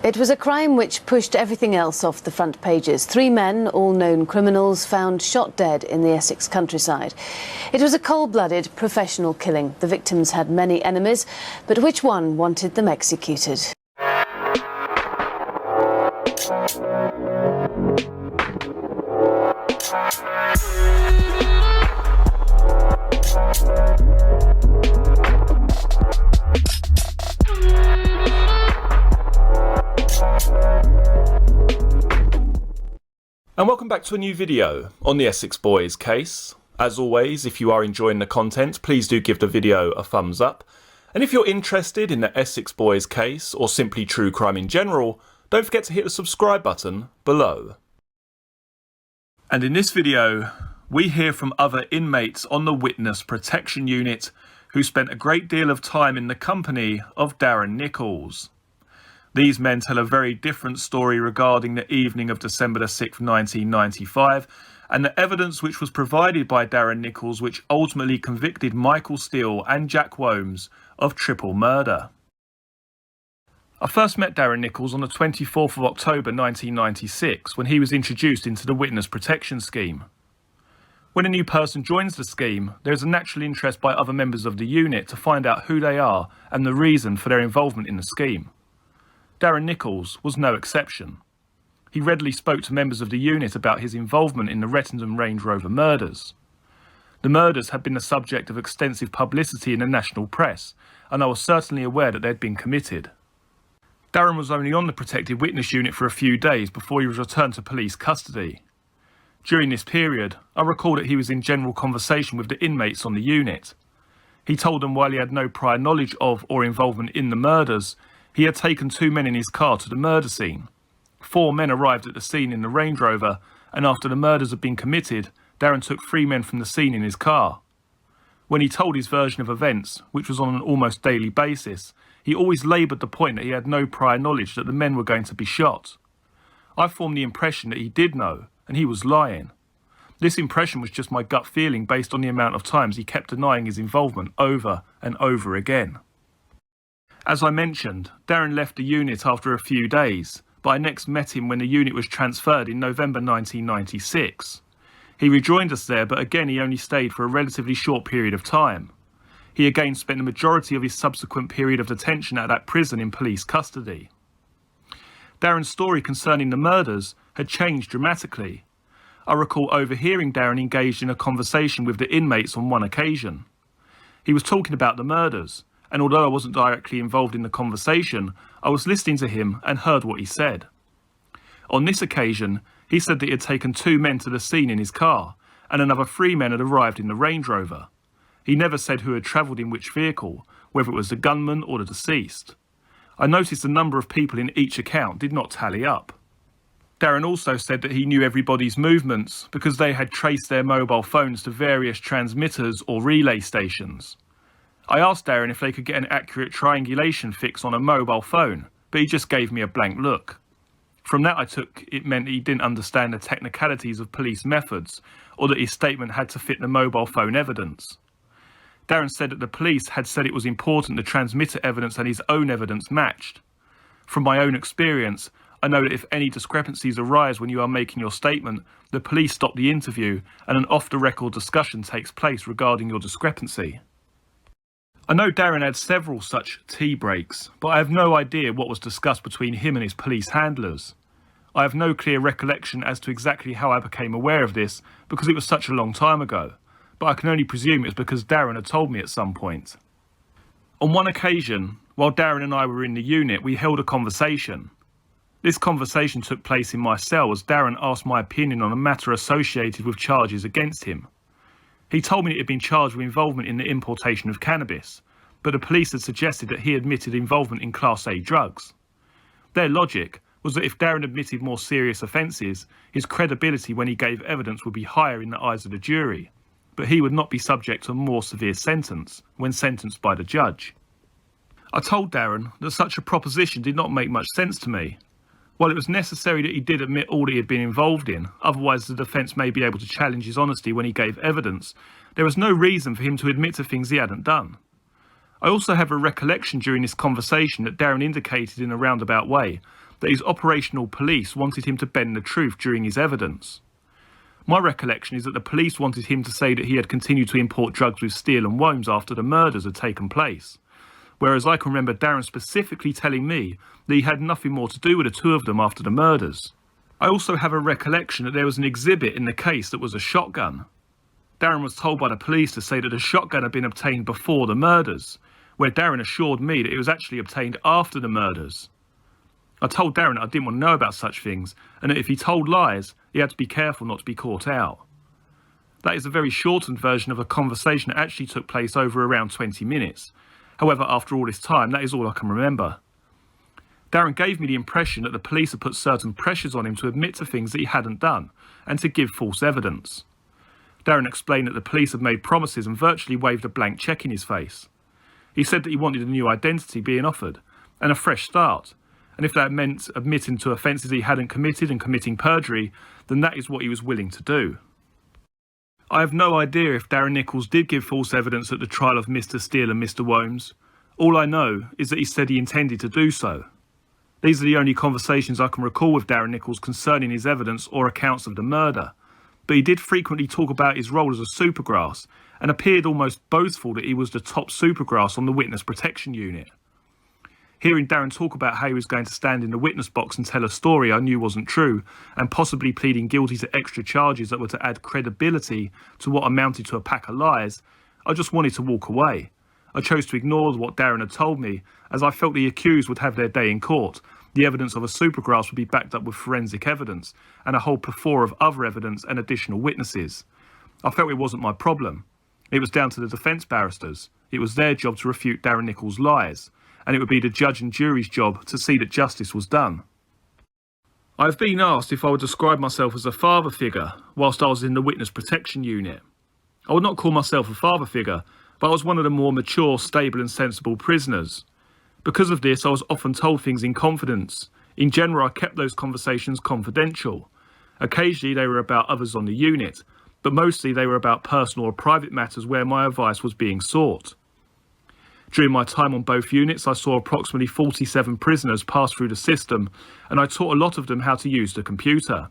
It was a crime which pushed everything else off the front pages. 3 men, all known criminals, found shot dead in the Essex countryside. It was a cold-blooded, professional killing. The victims had many enemies, but which one wanted them executed? And welcome back to a new video on the Essex Boys case. As always, if you are enjoying the content, please do give the video a thumbs up. And if you're interested in the Essex Boys case, or simply true crime in general, don't forget to hit the subscribe button below. And in this video, we hear from other inmates on the Witness Protection Unit who spent a great deal of time in the company of Darren Nichols. These men tell a very different story regarding the evening of December the 6th, 1995, and the evidence which was provided by Darren Nichols which ultimately convicted Michael Steele and Jack Womes of triple murder. I first met Darren Nichols on the 24th of October 1996 when he was introduced into the Witness Protection Scheme. When a new person joins the scheme, there is a natural interest by other members of the unit to find out who they are and the reason for their involvement in the scheme. Darren Nichols was no exception. He readily spoke to members of the unit about his involvement in the Rettendon Range Rover murders. The murders had been the subject of extensive publicity in the national press, and I was certainly aware that they had been committed. Darren was only on the protected witness unit for a few days before he was returned to police custody. During this period, I recall that he was in general conversation with the inmates on the unit. He told them while he had no prior knowledge of or involvement in the murders, he had taken 2 men in his car to the murder scene. 4 men arrived at the scene in the Range Rover, and after the murders had been committed, Darren took 3 men from the scene in his car. When he told his version of events, which was on an almost daily basis, he always laboured the point that he had no prior knowledge that the men were going to be shot. I formed the impression that he did know, and he was lying. This impression was just my gut feeling based on the amount of times he kept denying his involvement over and over again. As I mentioned, Darren left the unit after a few days, but I next met him when the unit was transferred in November 1996. He rejoined us there, but again he only stayed for a relatively short period of time. He again spent the majority of his subsequent period of detention at that prison in police custody. Darren's story concerning the murders had changed dramatically. I recall overhearing Darren engaged in a conversation with the inmates on one occasion. He was talking about the murders, and although I wasn't directly involved in the conversation, I was listening to him and heard what he said. On this occasion, he said that he had taken 2 men to the scene in his car, and another 3 men had arrived in the Range Rover. He never said who had travelled in which vehicle, whether it was the gunman or the deceased. I noticed the number of people in each account did not tally up. Darren also said that he knew everybody's movements because they had traced their mobile phones to various transmitters or relay stations. I asked Darren if they could get an accurate triangulation fix on a mobile phone, but he just gave me a blank look. From that I took it meant he didn't understand the technicalities of police methods, or that his statement had to fit the mobile phone evidence. Darren said that the police had said it was important the transmitter evidence and his own evidence matched. From my own experience, I know that if any discrepancies arise when you are making your statement, the police stop the interview and an off-the-record discussion takes place regarding your discrepancy. I know Darren had several such tea breaks, but I have no idea what was discussed between him and his police handlers. I have no clear recollection as to exactly how I became aware of this because it was such a long time ago, but I can only presume it was because Darren had told me at some point. On one occasion, while Darren and I were in the unit, we held a conversation. This conversation took place in my cell as Darren asked my opinion on a matter associated with charges against him. He told me that he had been charged with involvement in the importation of cannabis, but the police had suggested that he admitted involvement in Class A drugs. Their logic was that if Darren admitted more serious offences, his credibility when he gave evidence would be higher in the eyes of the jury, but he would not be subject to a more severe sentence when sentenced by the judge. I told Darren that such a proposition did not make much sense to me. While it was necessary that he did admit all that he had been involved in, otherwise the defence may be able to challenge his honesty when he gave evidence, there was no reason for him to admit to things he hadn't done. I also have a recollection during this conversation that Darren indicated in a roundabout way that his operational police wanted him to bend the truth during his evidence. My recollection is that the police wanted him to say that he had continued to import drugs with Steele and Womes after the murders had taken place, whereas I can remember Darren specifically telling me that he had nothing more to do with the two of them after the murders. I also have a recollection that there was an exhibit in the case that was a shotgun. Darren was told by the police to say that the shotgun had been obtained before the murders, where Darren assured me that it was actually obtained after the murders. I told Darren that I didn't want to know about such things, and that if he told lies, he had to be careful not to be caught out. That is a very shortened version of a conversation that actually took place over around 20 minutes. However, after all this time, that is all I can remember. Darren gave me the impression that the police had put certain pressures on him to admit to things that he hadn't done, and to give false evidence. Darren explained that the police had made promises and virtually waved a blank cheque in his face. He said that he wanted a new identity being offered, and a fresh start, and if that meant admitting to offences he hadn't committed and committing perjury, then that is what he was willing to do. I have no idea if Darren Nichols did give false evidence at the trial of Mr. Steele and Mr. Womes. All I know is that he said he intended to do so. These are the only conversations I can recall with Darren Nichols concerning his evidence or accounts of the murder, but he did frequently talk about his role as a supergrass and appeared almost boastful that he was the top supergrass on the witness protection unit. Hearing Darren talk about how he was going to stand in the witness box and tell a story I knew wasn't true, and possibly pleading guilty to extra charges that were to add credibility to what amounted to a pack of lies, I just wanted to walk away. I chose to ignore what Darren had told me, as I felt the accused would have their day in court. The evidence of a supergrass would be backed up with forensic evidence, and a whole plethora of other evidence and additional witnesses. I felt it wasn't my problem. It was down to the defence barristers. It was their job to refute Darren Nichols' lies, and it would be the judge and jury's job to see that justice was done. I have been asked if I would describe myself as a father figure whilst I was in the witness protection unit. I would not call myself a father figure, but I was one of the more mature, stable and sensible prisoners. Because of this, I was often told things in confidence. In general, I kept those conversations confidential. Occasionally they were about others on the unit, but mostly they were about personal or private matters where my advice was being sought. During my time on both units, I saw approximately 47 prisoners pass through the system, and I taught a lot of them how to use the computer.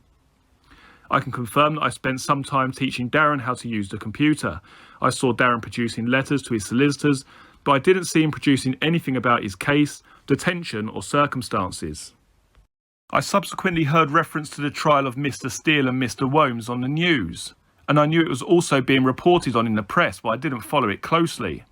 I can confirm that I spent some time teaching Darren how to use the computer. I saw Darren producing letters to his solicitors, but I didn't see him producing anything about his case, detention or circumstances. I subsequently heard reference to the trial of Mr. Steele and Mr. Womes on the news, and I knew it was also being reported on in the press, but I didn't follow it closely.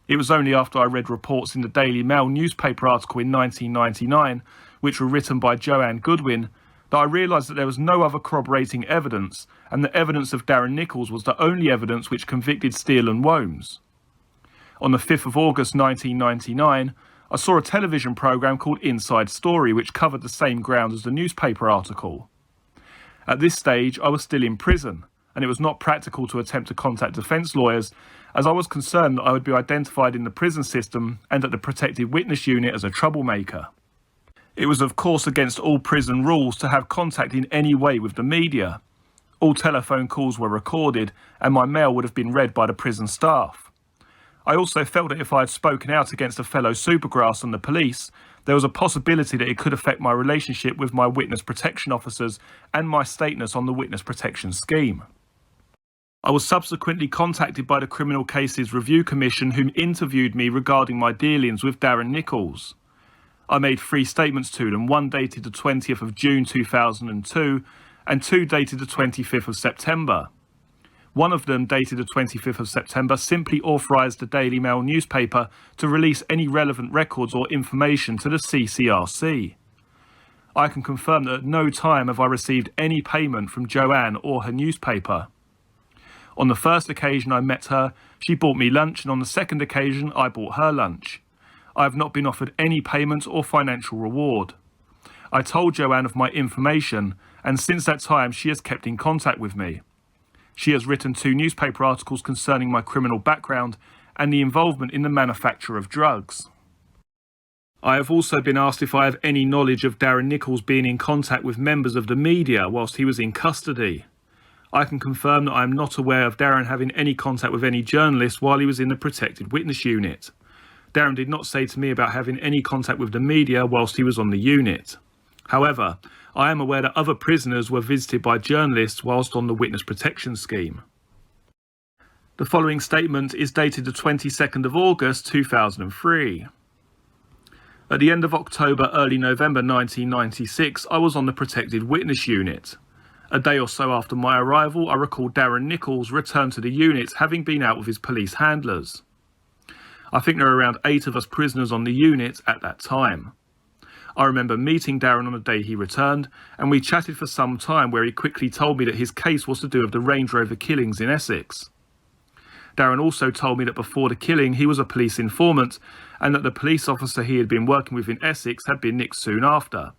It was only after I read reports in the Daily Mail newspaper article in 1999, which were written by Joanne Goodwin, that I realised that there was no other corroborating evidence, and the evidence of Darren Nichols was the only evidence which convicted Steele and Womes. On the 5th of August 1999, I saw a television programme called Inside Story, which covered the same ground as the newspaper article. At this stage, I was still in prison, and it was not practical to attempt to contact defence lawyers, as I was concerned that I would be identified in the prison system and at the protected witness unit as a troublemaker. It was of course against all prison rules to have contact in any way with the media. All telephone calls were recorded, and my mail would have been read by the prison staff. I also felt that if I had spoken out against a fellow supergrass and the police, there was a possibility that it could affect my relationship with my witness protection officers and my status on the witness protection scheme. I was subsequently contacted by the Criminal Cases Review Commission, whom interviewed me regarding my dealings with Darren Nichols. I made 3 statements to them, one dated the 20th of June 2002 and 2 dated the 25th of September. One of them, dated the 25th of September, simply authorised the Daily Mail newspaper to release any relevant records or information to the CCRC. I can confirm that at no time have I received any payment from Joanne or her newspaper. On the first occasion I met her, she bought me lunch, and on the second occasion I bought her lunch. I have not been offered any payment or financial reward. I told Joanne of my information, and since that time she has kept in contact with me. She has written 2 newspaper articles concerning my criminal background and the involvement in the manufacture of drugs. I have also been asked if I have any knowledge of Darren Nichols being in contact with members of the media whilst he was in custody. I can confirm that I am not aware of Darren having any contact with any journalists while he was in the protected witness unit. Darren did not say to me about having any contact with the media whilst he was on the unit. However, I am aware that other prisoners were visited by journalists whilst on the witness protection scheme. The following statement is dated the 22nd of August 2003. At the end of October, early November 1996, I was on the protected witness unit. A day or so after my arrival, I recall Darren Nichols returned to the unit, having been out with his police handlers. I think there were around 8 of us prisoners on the unit at that time. I remember meeting Darren on the day he returned, and we chatted for some time where he quickly told me that his case was to do with the Range Rover killings in Essex. Darren also told me that before the killing he was a police informant, and that the police officer he had been working with in Essex had been nicked soon after.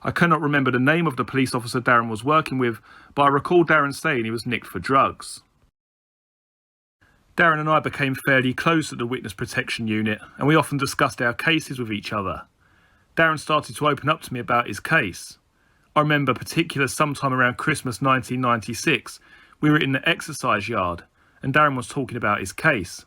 I cannot remember the name of the police officer Darren was working with, but I recall Darren saying he was nicked for drugs. Darren and I became fairly close at the witness protection unit, and we often discussed our cases with each other. Darren started to open up to me about his case. I remember particularly sometime around Christmas 1996, we were in the exercise yard, and Darren was talking about his case.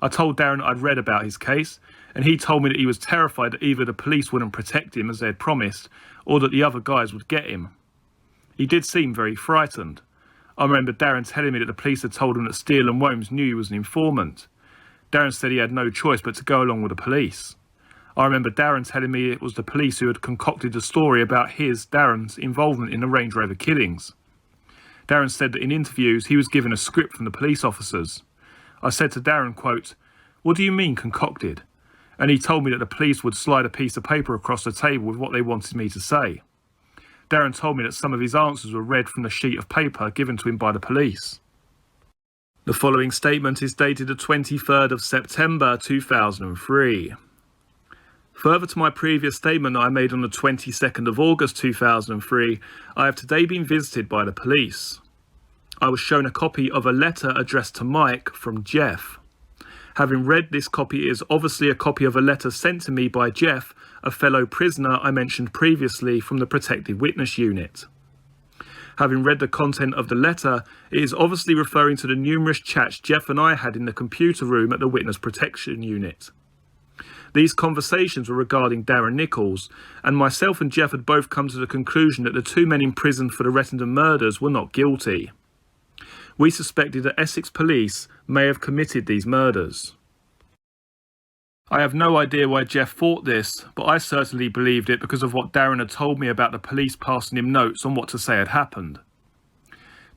I told Darren I'd read about his case, and he told me that he was terrified that either the police wouldn't protect him as they had promised, or that the other guys would get him. He did seem very frightened. I remember Darren telling me that the police had told him that Steele and Womes knew he was an informant. Darren said he had no choice but to go along with the police. I remember Darren telling me it was the police who had concocted the story about Darren's involvement in the Range Rover killings. Darren said that in interviews he was given a script from the police officers. I said to Darren, quote, "What do you mean concocted?" And he told me that the police would slide a piece of paper across the table with what they wanted me to say. Darren told me that some of his answers were read from the sheet of paper given to him by the police. The following statement is dated the 23rd of September 2003. Further to my previous statement I made on the 22nd of August 2003, I have today been visited by the police. I was shown a copy of a letter addressed to Mike from Jeff. Having read this copy, it is obviously a copy of a letter sent to me by Jeff, a fellow prisoner I mentioned previously from the protected witness unit. Having read the content of the letter, it is obviously referring to the numerous chats Jeff and I had in the computer room at the witness protection unit. These conversations were regarding Darren Nichols, and myself and Jeff had both come to the conclusion that the 2 men imprisoned for the Rettendon murders were not guilty. We suspected that Essex police may have committed these murders. I have no idea why Jeff thought this, but I certainly believed it because of what Darren had told me about the police passing him notes on what to say had happened.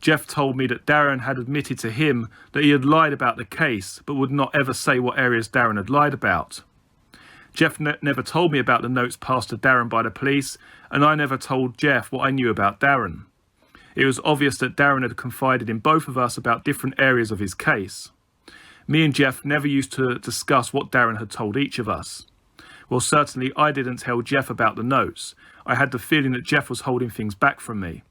Jeff told me that Darren had admitted to him that he had lied about the case, but would not ever say what areas Darren had lied about. Jeff never told me about the notes passed to Darren by the police, and I never told Jeff what I knew about Darren. It was obvious that Darren had confided in both of us about different areas of his case. Me and Jeff never used to discuss what Darren had told each of us. Well, certainly I didn't tell Jeff about the notes. I had the feeling that Jeff was holding things back from me.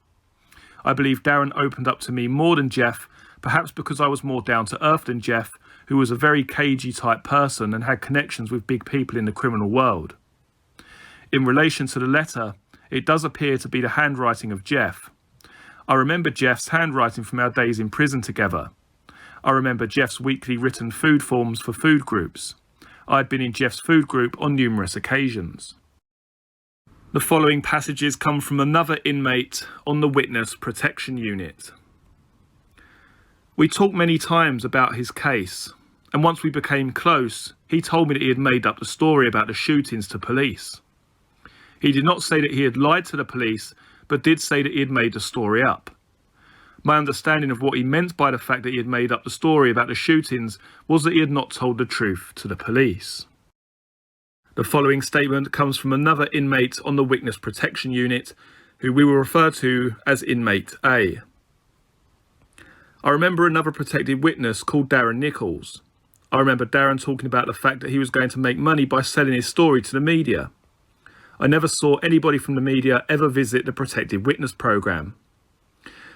I believe Darren opened up to me more than Jeff, perhaps because I was more down to earth than Jeff, who was a very cagey type person and had connections with big people in the criminal world. In relation to the letter, it does appear to be the handwriting of Jeff. I remember Jeff's handwriting from our days in prison together. I remember Jeff's weekly written food forms for food groups. I had been in Jeff's food group on numerous occasions. The following passages come from another inmate on the witness protection unit. We talked many times about his case, and once we became close, he told me that he had made up the story about the shootings to police. He did not say that he had lied to the police, but did say that he had made the story up. My understanding of what he meant by the fact that he had made up the story about the shootings was that he had not told the truth to the police. The following statement comes from another inmate on the witness protection unit, who we will refer to as Inmate A. I remember another protected witness called Darren Nichols. I remember Darren talking about the fact that he was going to make money by selling his story to the media. I never saw anybody from the media ever visit the protected witness program.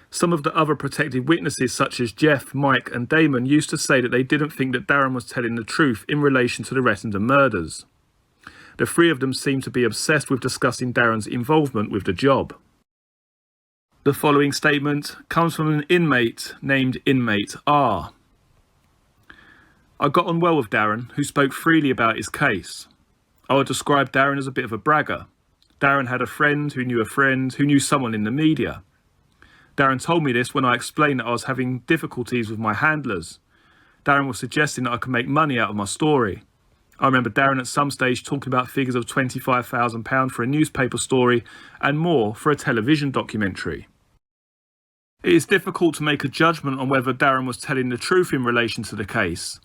Some of the other protected witnesses, such as Jeff, Mike and Damon, used to say that they didn't think that Darren was telling the truth in relation to the Rettendon murders. The 3 of them seemed to be obsessed with discussing Darren's involvement with the job. The following statement comes from an inmate named Inmate R. I got on well with Darren, who spoke freely about his case. I would describe Darren as a bit of a bragger. Darren had a friend who knew someone in the media. Darren told me this when I explained that I was having difficulties with my handlers. Darren was suggesting that I could make money out of my story. I remember Darren at some stage talking about figures of £25,000 for a newspaper story and more for a television documentary. It is difficult to make a judgment on whether Darren was telling the truth in relation to the case.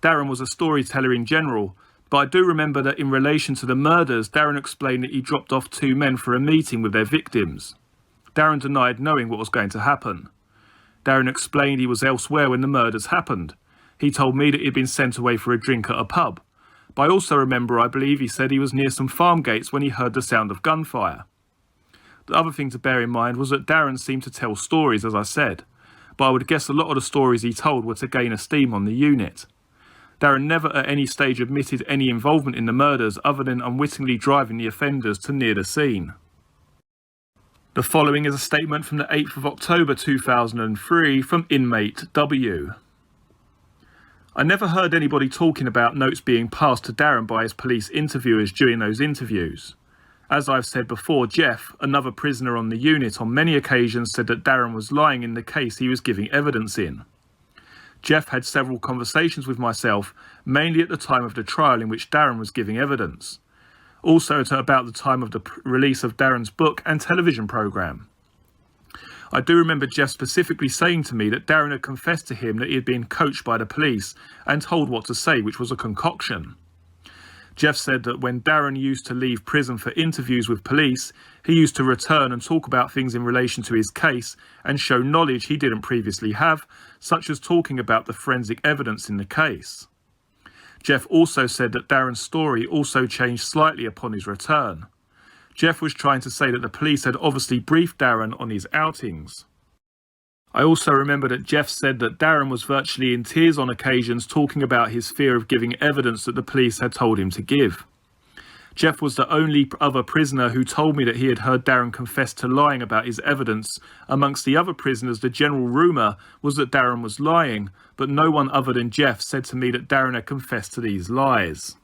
Darren was a storyteller in general, but I do remember that in relation to the murders, Darren explained that he dropped off 2 men for a meeting with their victims. Darren denied knowing what was going to happen. Darren explained he was elsewhere when the murders happened. He told me that he'd been sent away for a drink at a pub. But I also remember, I believe he said he was near some farm gates when he heard the sound of gunfire. The other thing to bear in mind was that Darren seemed to tell stories, as I said, but I would guess a lot of the stories he told were to gain esteem on the unit. Darren never at any stage admitted any involvement in the murders other than unwittingly driving the offenders to near the scene. The following is a statement from the 8th of October 2003 from Inmate W. I never heard anybody talking about notes being passed to Darren by his police interviewers during those interviews. As I've said before, Jeff, another prisoner on the unit, on many occasions said that Darren was lying in the case he was giving evidence in. Jeff had several conversations with myself, mainly at the time of the trial in which Darren was giving evidence. Also at about the time of the release of Darren's book and television programme. I do remember Jeff specifically saying to me that Darren had confessed to him that he had been coached by the police and told what to say, which was a concoction. Jeff said that when Darren used to leave prison for interviews with police, he used to return and talk about things in relation to his case and show knowledge he didn't previously have, such as talking about the forensic evidence in the case. Jeff also said that Darren's story also changed slightly upon his return. Jeff was trying to say that the police had obviously briefed Darren on his outings. I also remember that Jeff said that Darren was virtually in tears on occasions talking about his fear of giving evidence that the police had told him to give. Jeff was the only other prisoner who told me that he had heard Darren confess to lying about his evidence. Amongst the other prisoners, the general rumour was that Darren was lying, but no one other than Jeff said to me that Darren had confessed to these lies.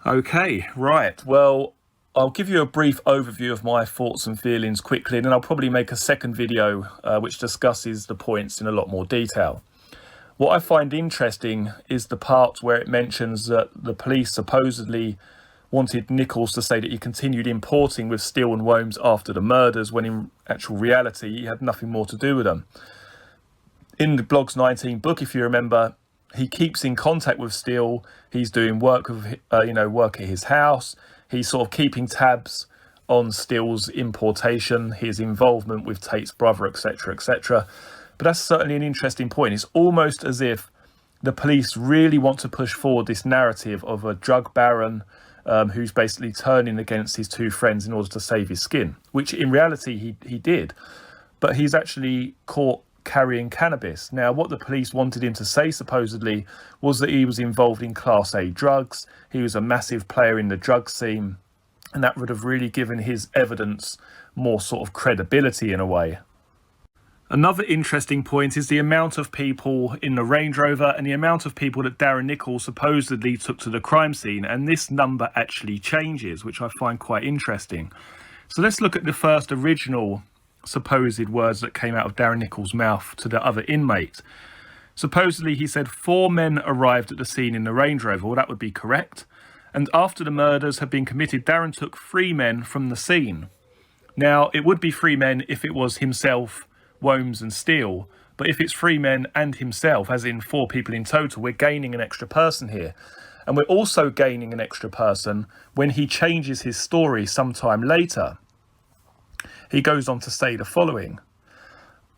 Okay, right, well, I'll give you a brief overview of my thoughts and feelings quickly, and then I'll probably make a second video which discusses the points in a lot more detail. What I find interesting is the part where it mentions that the police supposedly wanted Nichols to say that he continued importing with Steele and Womes after the murders, when in actual reality he had nothing more to do with them. In the Blogs 19 book, if you remember, he keeps in contact with Steele. He's doing work with, work at his house. He's sort of keeping tabs on Steele's importation, his involvement with Tate's brother, etc., etc. But that's certainly an interesting point. It's almost as if the police really want to push forward this narrative of a drug baron who's basically turning against his 2 friends in order to save his skin, which in reality he did. But he's actually caught carrying cannabis. Now, what the police wanted him to say, supposedly, was that he was involved in Class A drugs. He was a massive player in the drug scene, and that would have really given his evidence more sort of credibility in a way. Another interesting point is the amount of people in the Range Rover and the amount of people that Darren Nichols supposedly took to the crime scene, and this number actually changes, which I find quite interesting. So let's look at the first original supposed words that came out of Darren Nichols' mouth to the other inmate. Supposedly he said 4 men arrived at the scene in the Range Rover. Well, that would be correct. And after the murders had been committed, Darren took 3 men from the scene. Now, it would be 3 men if it was himself, Womes and Steele, but if it's 3 men and himself, as in 4 people in total, we're gaining an extra person here. And we're also gaining an extra person when he changes his story sometime later. He goes on to say the following.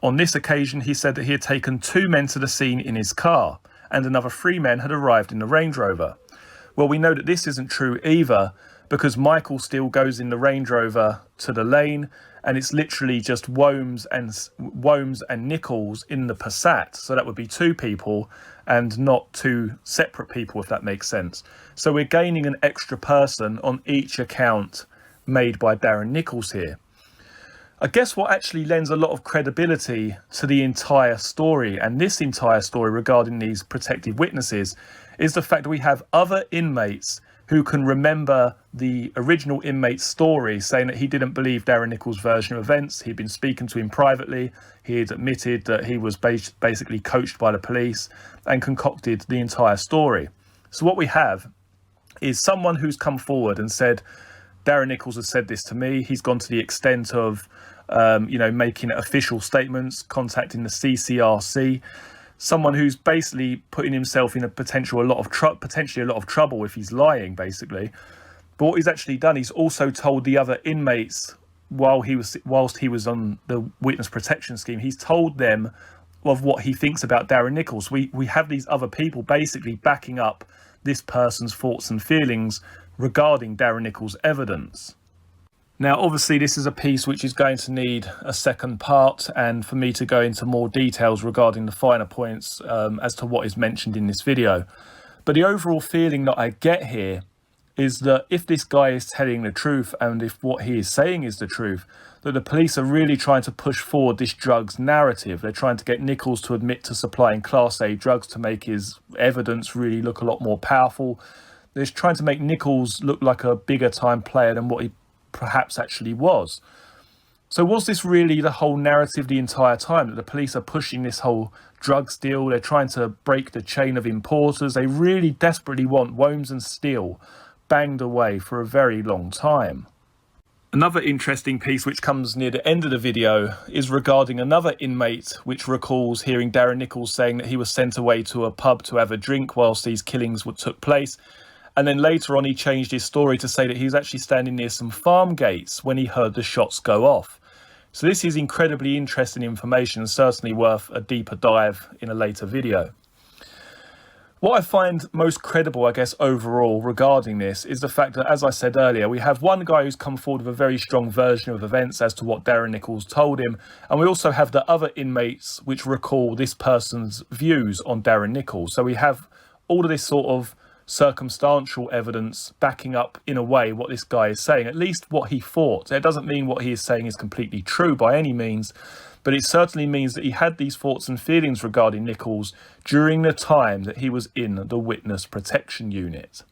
On this occasion, he said that he had taken 2 men to the scene in his car, and another 3 men had arrived in the Range Rover. Well, we know that this isn't true either, because Michael still goes in the Range Rover to the lane, and it's literally just Womes and Nichols in the Passat. So that would be 2 people and not 2 separate people, if that makes sense. So we're gaining an extra person on each account made by Darren Nichols here. I guess what actually lends a lot of credibility to the entire story, and this entire story regarding these protected witnesses, is the fact that we have other inmates who can remember the original inmate's story, saying that he didn't believe Darren Nichols' version of events. He'd been speaking to him privately. He had admitted that he was basically coached by the police and concocted the entire story. So what we have is someone who's come forward and said, Darren Nichols has said this to me. He's gone to the extent of, making official statements, contacting the CCRC. Someone who's basically putting himself in potentially a lot of trouble if he's lying, basically. But what he's actually done, he's also told the other inmates whilst he was on the witness protection scheme, he's told them of what he thinks about Darren Nichols. We have these other people basically backing up this person's thoughts and feelings regarding Darren Nichols' evidence. Now, obviously, this is a piece which is going to need a second part, and for me to go into more details regarding the finer points as to what is mentioned in this video. But the overall feeling that I get here is that if this guy is telling the truth, and if what he is saying is the truth, that the police are really trying to push forward this drugs narrative. They're trying to get Nichols to admit to supplying Class A drugs to make his evidence really look a lot more powerful. They're trying to make Nichols look like a bigger time player than what he perhaps actually was. So was this really the whole narrative the entire time, that the police are pushing this whole drugs deal? They're trying to break the chain of importers. They really desperately want Wombs and Steele banged away for a very long time. Another interesting piece which comes near the end of the video is regarding another inmate which recalls hearing Darren Nichols saying that he was sent away to a pub to have a drink whilst these killings took place. And then later on he changed his story to say that he was actually standing near some farm gates when he heard the shots go off. So this is incredibly interesting information and certainly worth a deeper dive in a later video. What I find most credible, I guess, overall regarding this is the fact that, as I said earlier, we have one guy who's come forward with a very strong version of events as to what Darren Nichols told him. And we also have the other inmates which recall this person's views on Darren Nichols. So we have all of this sort of circumstantial evidence backing up, in a way, what this guy is saying, at least what he thought. It doesn't mean what he is saying is completely true by any means, but it certainly means that he had these thoughts and feelings regarding Nichols during the time that he was in the witness protection unit.